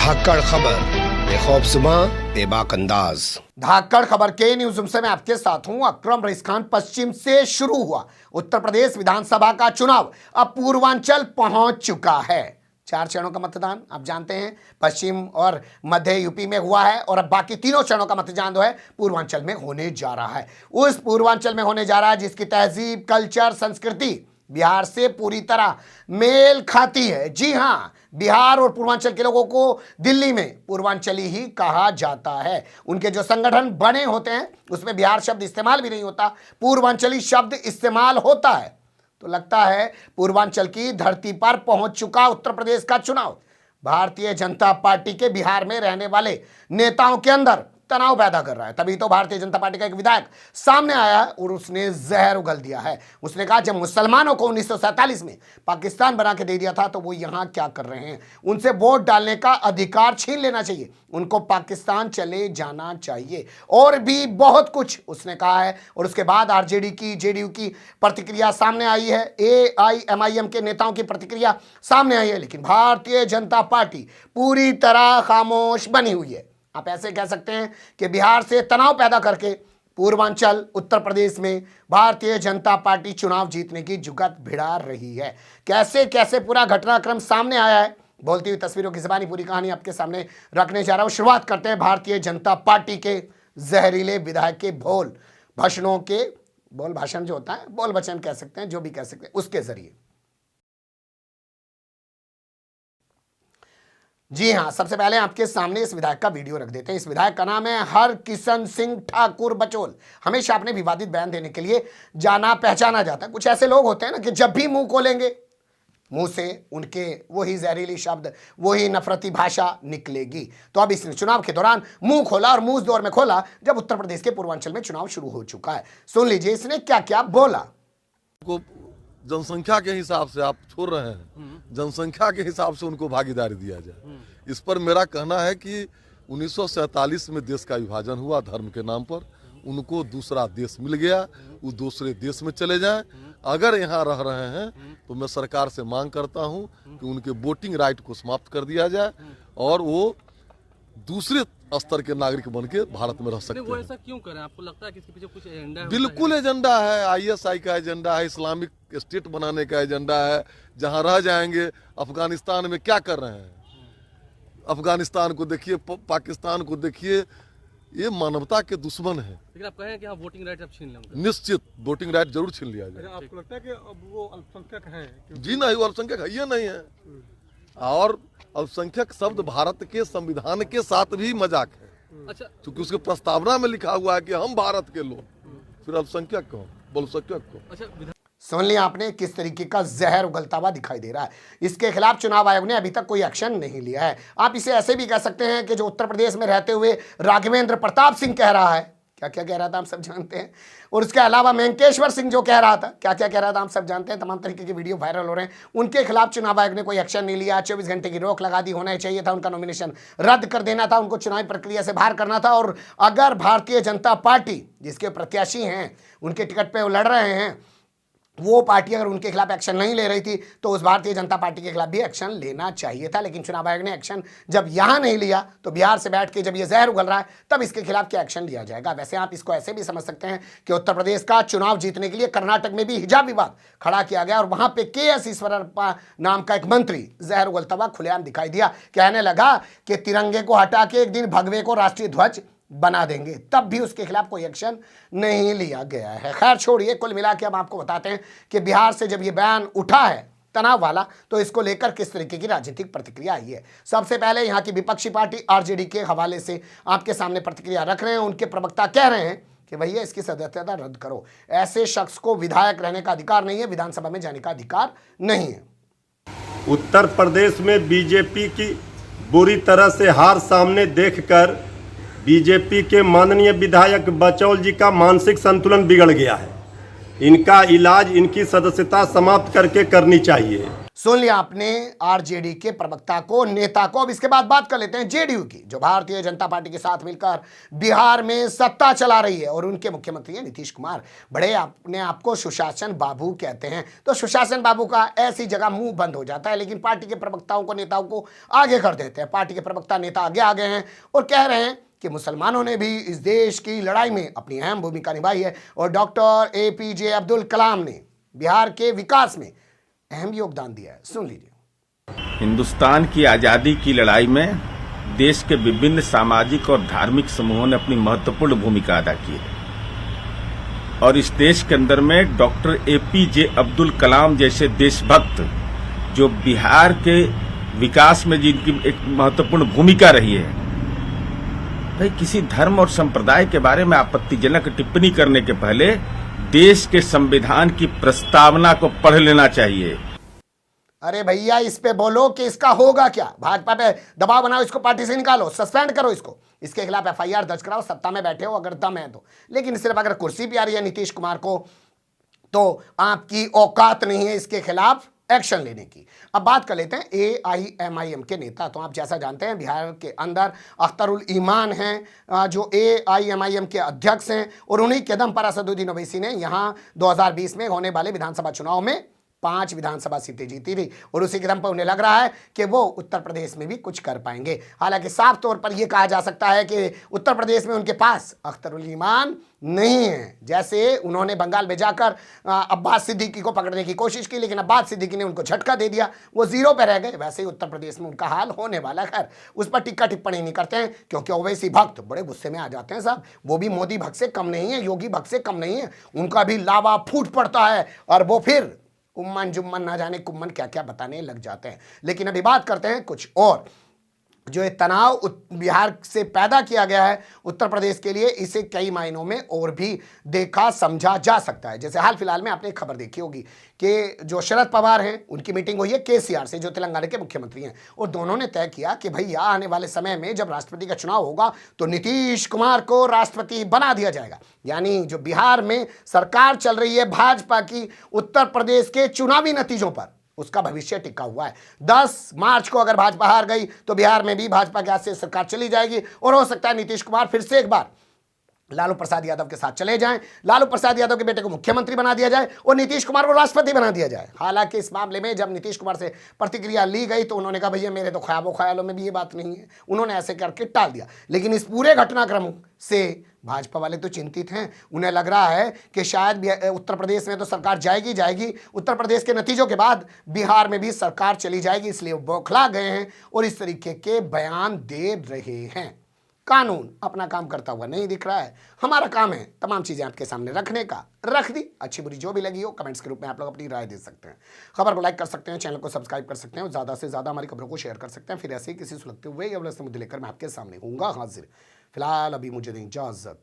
धाकड़ खबर, बेखौफसुमा बेबाक अंदाज। धाकड़ खबर के न्यूज़ रूम से मैं आपके साथ हूं अकरम रईस खान। पश्चिम से शुरू हुआ उत्तर प्रदेश विधानसभा का चुनाव अब पूर्वांचल पहुंच चुका है। 4 चरणों का मतदान आप जानते हैं पश्चिम और मध्य यूपी में हुआ है और अब बाकी तीनों चरणों का मतदान जो है पूर्वांचल में होने जा रहा है। उस पूर्वांचल में होने जा रहा है जिसकी तहजीब, कल्चर, संस्कृति बिहार से पूरी तरह मेल खाती है। जी हां, बिहार और पूर्वांचल के लोगों को दिल्ली में पूर्वांचली ही कहा जाता है। उनके जो संगठन बने होते हैं उसमें बिहार शब्द इस्तेमाल भी नहीं होता, पूर्वांचली शब्द इस्तेमाल होता है। तो लगता है पूर्वांचल की धरती पर पहुंच चुका उत्तर प्रदेश का चुनाव भारतीय जनता पार्टी के बिहार में रहने वाले नेताओं के अंदर तनाव पैदा कर रहा है। तभी तो भारतीय जनता पार्टी का एक विधायक सामने आया है और उसने जहर उगल दिया है। उसने कहा जब मुसलमानों को 1947 में पाकिस्तान बना के दे दिया था तो वो यहाँ क्या कर रहे हैं, उनसे वोट डालने का अधिकार छीन लेना चाहिए, उनको पाकिस्तान चले जाना चाहिए और भी बहुत कुछ उसने कहा है। और उसके बाद आरजेडी की, जेडीयू की प्रतिक्रिया सामने आई है, एआईएमआईएम के नेताओं की प्रतिक्रिया सामने आई है, लेकिन भारतीय जनता पार्टी पूरी तरह खामोश बनी हुई है। आप ऐसे कह सकते हैं कि बिहार से तनाव पैदा करके पूर्वांचल उत्तर प्रदेश में भारतीय जनता पार्टी चुनाव जीतने की जुगत भिड़ा रही है। कैसे कैसे पूरा घटनाक्रम सामने आया है, बोलती हुई तस्वीरों की ज़बानी पूरी कहानी आपके सामने रखने जा रहा हूं। शुरुआत करते हैं भारतीय जनता पार्टी के जहरीले विधायक के बोल भाषणों के, बोल भाषण जो होता है, बोल वचन कह सकते हैं, जो भी कह सकते हैं, उसके जरिए। जी हां, सबसे पहले आपके सामने इस विधायक का वीडियो रख देते हैं। इस विधायक का नाम है हरकिशन सिंह ठाकुर बचौल। हमेशा अपने विवादित बयान देने के लिए जाना पहचाना जाता है। कुछ ऐसे लोग होते हैं ना कि जब भी मुंह खोलेंगे मुंह से उनके वही जहरीली शब्द, वही नफरती भाषा निकलेगी। तो अब इस चुनाव के दौरान मुंह खोला और मुंह उस दौर में खोला जब उत्तर प्रदेश के पूर्वांचल में चुनाव शुरू हो चुका है। सुन लीजिए इसने क्या क्या बोला। जनसंख्या के हिसाब से आप छोड़ रहे हैं, जनसंख्या के हिसाब से उनको भागीदारी दिया जाए। इस पर मेरा कहना है कि 1947 में देश का विभाजन हुआ धर्म के नाम पर, उनको दूसरा देश मिल गया, वो दूसरे देश में चले जाएं। अगर यहाँ रह रहे हैं तो मैं सरकार से मांग करता हूँ कि उनके वोटिंग राइट को समाप्त कर दिया जाए और वो दूसरे स्तर के नागरिक बन के भारत में रह सकते हैं। वो ऐसा क्यों करें? आपको लगता है कि इसके पीछे कुछ एजेंडा है? बिल्कुल एजेंडा है, आईएसआई का एजेंडा है, इस्लामिक स्टेट बनाने का एजेंडा है। जहां रह जाएंगे, अफगानिस्तान में क्या कर रहे हैं, अफगानिस्तान को देखिए, पाकिस्तान को देखिए, ये मानवता के दुश्मन है। लेकिन आप कहें कि हाँ वोटिंग राइट आप छीन लेंगे? निश्चित वोटिंग राइट जरूर छीन लिया जाए। आपको लगता है कि अब वो अल्पसंख्यक हैं? जी नहीं, वो अल्पसंख्यक है, ये नहीं है। और अल्पसंख्यक शब्द भारत के संविधान के साथ भी मजाक है। अच्छा, क्योंकि उसके प्रस्तावना में लिखा हुआ है कि हम भारत के लोग, फिर अल्पसंख्यक कौन, बहुसंख्यक कौन? अच्छा, सुन लिया आपने किस तरीके का जहर उगलता हुआ दिखाई दे रहा है। इसके खिलाफ चुनाव आयोग ने अभी तक कोई एक्शन नहीं लिया है। आप इसे ऐसे भी कह सकते हैं कि जो उत्तर प्रदेश में रहते हुए राघवेंद्र प्रताप सिंह कह रहा है, क्या क्या कह रहा था हम सब जानते हैं। और उसके अलावा मेंकेश्वर सिंह जो कह रहा था, क्या क्या कह रहा था हम सब जानते हैं। तमाम तरीके के वीडियो वायरल हो रहे हैं। उनके खिलाफ चुनाव आयोग ने कोई एक्शन नहीं लिया। 24 घंटे की रोक लगा दी, होना ही चाहिए था, उनका नॉमिनेशन रद्द कर देना था, उनको चुनावी प्रक्रिया से बाहर करना था। और अगर भारतीय जनता पार्टी जिसके प्रत्याशी हैं, उनके टिकट पर वो लड़ रहे हैं, वो पार्टी अगर उनके खिलाफ एक्शन नहीं ले रही थी तो उस भारतीय जनता पार्टी के खिलाफ भी एक्शन लेना चाहिए था। लेकिन चुनाव आयोग ने एक्शन जब यहां नहीं लिया तो बिहार से बैठ के जब ये जहर उगल रहा है तब इसके खिलाफ क्या एक्शन लिया जाएगा। वैसे आप इसको ऐसे भी समझ सकते हैं कि उत्तर प्रदेश का चुनाव जीतने के लिए कर्नाटक में भी हिजाब विवाद खड़ा किया गया और वहां पर KS ईश्वरप्पा नाम का एक मंत्री जहर उगलता हुआ खुलेआम दिखाई दिया। कहने लगा कि तिरंगे को हटा के एक दिन भगवे को राष्ट्रीय ध्वज बना देंगे, तब भी उसके खिलाफ कोई एक्शन नहीं लिया गया है। खैर छोड़िए, कुल मिला के हम आपको बताते हैं कि बिहार से जब ये बयान उठा है तनाव वाला तो इसको लेकर किस तरीके की राजनीतिक प्रतिक्रिया आई है। सबसे पहले यहाँ की विपक्षी पार्टी आरजेडी के हवाले से आपके सामने प्रतिक्रिया रख रहे हैं। उनके प्रवक्ता कह रहे हैं कि भैया इसकी सदस्यता रद्द करो, ऐसे शख्स को विधायक रहने का अधिकार नहीं है, विधानसभा में जाने का अधिकार नहीं है। उत्तर प्रदेश में बीजेपी की बुरी तरह से हार सामने देखकर बीजेपी के माननीय विधायक बचौल जी का मानसिक संतुलन बिगड़ गया है। इनका इलाज इनकी सदस्यता समाप्त करके करनी चाहिए। सुन लिया आपने आरजेडी के प्रवक्ता को, नेता को। अब इसके बाद बात कर लेते हैं जेडीयू की, जो भारतीय जनता पार्टी के साथ मिलकर बिहार में सत्ता चला रही है और उनके मुख्यमंत्री हैं नीतीश कुमार। बड़े अपने आप को सुशासन बाबू कहते हैं, तो सुशासन बाबू का ऐसी जगह मुंह बंद हो जाता है, लेकिन पार्टी के प्रवक्ताओं को, नेताओं को आगे कर देते हैं। पार्टी के प्रवक्ता नेता आगे आ गए हैं और कह रहे हैं कि मुसलमानों ने भी इस देश की लड़ाई में अपनी अहम भूमिका निभाई है और डॉक्टर APJ अब्दुल कलाम ने बिहार के विकास में अहम योगदान दिया है। सुन लीजिए। हिंदुस्तान की आजादी की लड़ाई में देश के विभिन्न सामाजिक और धार्मिक समूहों ने अपनी महत्वपूर्ण भूमिका अदा की है और इस देश के अंदर में डॉक्टर APJ अब्दुल कलाम जैसे देशभक्त जो बिहार के विकास में जिनकी एक महत्वपूर्ण भूमिका रही है, भाई किसी धर्म और संप्रदाय के बारे में आपत्तिजनक टिप्पणी करने के पहले देश के संविधान की प्रस्तावना को पढ़ लेना चाहिए। अरे भैया, इस पे बोलो कि इसका होगा क्या। भाजपा पे दबाव बनाओ, इसको पार्टी से निकालो, सस्पेंड करो इसको, इसके खिलाफ FIR दर्ज कराओ, सत्ता में बैठे हो अगर दम है तो। लेकिन सिर्फ अगर कुर्सी पे आ रही है नीतीश कुमार को, तो आपकी औकात नहीं है इसके खिलाफ एक्शन लेने की। अब बात कर लेते हैं AIMIM के नेता। तो आप जैसा जानते हैं बिहार के अंदर अख्तरुल ईमान हैं जो AIMIM के अध्यक्ष हैं और उन्हीं के दम पर असदुद्दीन ओवैसी ने यहाँ 2020 में होने वाले विधानसभा चुनाव में 5 विधानसभा सीटें जीती थी और उसी के दम पर उन्हें लग रहा है कि वो उत्तर प्रदेश में भी कुछ कर पाएंगे। हालांकि साफ तौर पर यह कहा जा सकता है कि उत्तर प्रदेश में उनके पास अख्तरुल ईमान नहीं है। जैसे उन्होंने बंगाल में जाकर अब्बास सिद्दीकी को पकड़ने की कोशिश की, लेकिन अब्बास सिद्दीकी ने उनको झटका दे दिया, वो 0 पे रह गए। वैसे ही उत्तर प्रदेश में उनका हाल होने वाला है। खैर, उस पर टिक्का टिप्पणी नहीं करते हैं क्योंकि ओवैसी भक्त बड़े गुस्से में आ जाते हैं साहब। वो भी मोदी भक्त से कम नहीं है, योगी भक्त से कम नहीं है, उनका भी लावा फूट पड़ता है और वो फिर उम्मन जुम्मन ना जाने कुम्मन क्या क्या बताने लग जाते हैं। लेकिन अभी बात करते हैं कुछ और। जो ये तनाव बिहार से पैदा किया गया है उत्तर प्रदेश के लिए, इसे कई मायनों में और भी देखा समझा जा सकता है। जैसे हाल फिलहाल में आपने एक खबर देखी होगी कि जो शरद पवार हैं उनकी मीटिंग हुई है KCR से, जो तेलंगाना के मुख्यमंत्री हैं, और दोनों ने तय किया कि भैया आने वाले समय में जब राष्ट्रपति का चुनाव होगा तो नीतीश कुमार को राष्ट्रपति बना दिया जाएगा। यानी जो बिहार में सरकार चल रही है भाजपा की, उत्तर प्रदेश के चुनावी नतीजों पर उसका भविष्य टिका हुआ है। 10 मार्च को अगर भाजपा हार गई तो बिहार में भी भाजपा के हाथ से सरकार चली जाएगी और हो सकता है नीतीश कुमार फिर से एक बार लालू प्रसाद यादव के साथ चले जाएं, लालू प्रसाद यादव के बेटे को मुख्यमंत्री बना दिया जाए और नीतीश कुमार को राष्ट्रपति बना दिया जाए। हालांकि इस मामले में जब नीतीश कुमार से प्रतिक्रिया ली गई तो उन्होंने कहा भैया मेरे तो ख्यालों ख्यालों में भी ये बात नहीं है, उन्होंने ऐसे करके टाल दिया। लेकिन इस पूरे घटनाक्रम से भाजपा वाले तो चिंतित हैं। उन्हें लग रहा है कि शायद उत्तर प्रदेश में तो सरकार जाएगी, उत्तर प्रदेश के नतीजों के बाद बिहार में भी सरकार चली जाएगी, इसलिए वो बौखला गए हैं और इस तरीके के बयान दे रहे हैं। कानून अपना काम करता हुआ नहीं दिख रहा है। हमारा काम है तमाम चीज़ें आपके सामने रखने का। रख दी, अच्छी बुरी जो भी लगी हो कमेंट्स के रूप में आप लोग अपनी राय दे सकते हैं। खबर को लाइक कर सकते हैं, चैनल को सब्सक्राइब कर सकते हैं और ज़्यादा से ज़्यादा हमारी खबरों को शेयर कर सकते हैं। फिर ऐसे ही किसी सुलगते हुए या मुद्दे लेकर मैं आपके सामने होऊंगा हाजिर। फिलहाल अभी मुझे दें इजाज़त।